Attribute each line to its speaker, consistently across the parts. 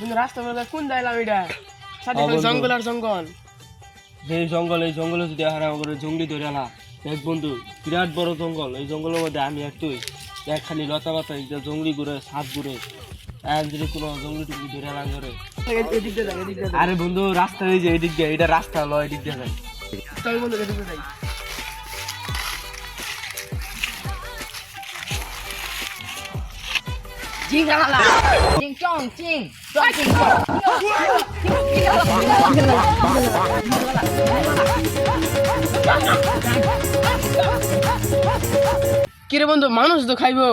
Speaker 1: বন্ধু রাস্তা বলে কোন যাইলাম এটা সাথে জঙ্গল আর জঙ্গল
Speaker 2: যে জঙ্গল এই জঙ্গলে যদি হারা করে জঙ্গলি ধরে না দেখ বন্ধু বিরাট বড় জঙ্গল এই জঙ্গলের মধ্যে আমি আর তুই দেখ খালি লতা পাতা জঙ্গলি ঘুরে সাপ ঘুরে যদি কোনো জঙ্গলি টুকলি ধরে না করে আরে বন্ধু রাস্তা এই যে এদিক দিয়ে এটা রাস্তা হলো এদিক দিয়ে যাই
Speaker 1: চল বন্ধু এদিকে যাই
Speaker 3: Ching la la, ching chong ching, chong ching
Speaker 1: কিরে বন্ধু মানুষ তো খাইবো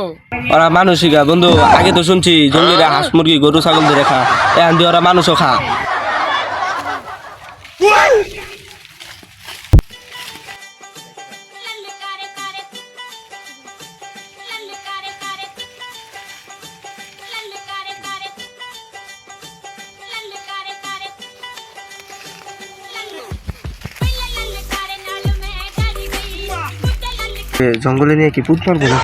Speaker 2: ওরা মানুষই খা বন্ধু আগে তো শুনছি জঙ্গলিরা হাঁস মুরগি গরু ছাগল ধরে খা এখন দিয়ে ওরা মানুষও খা জঙ্গলে নিয়ে কি পুত মারবো না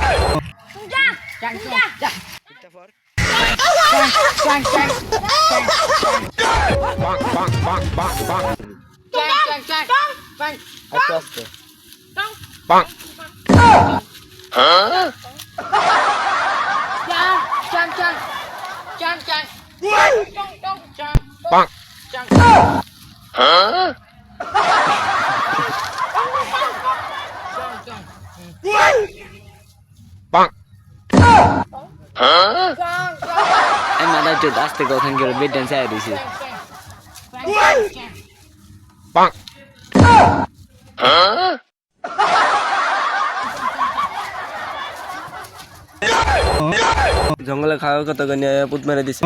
Speaker 2: আস্তে আস্তে
Speaker 4: Emang ada tuh aste kau tanggal bed dan saya di sini.
Speaker 2: জঙ্গলে খাওয়ার কথা নিয়ে পুত মেরে দিছে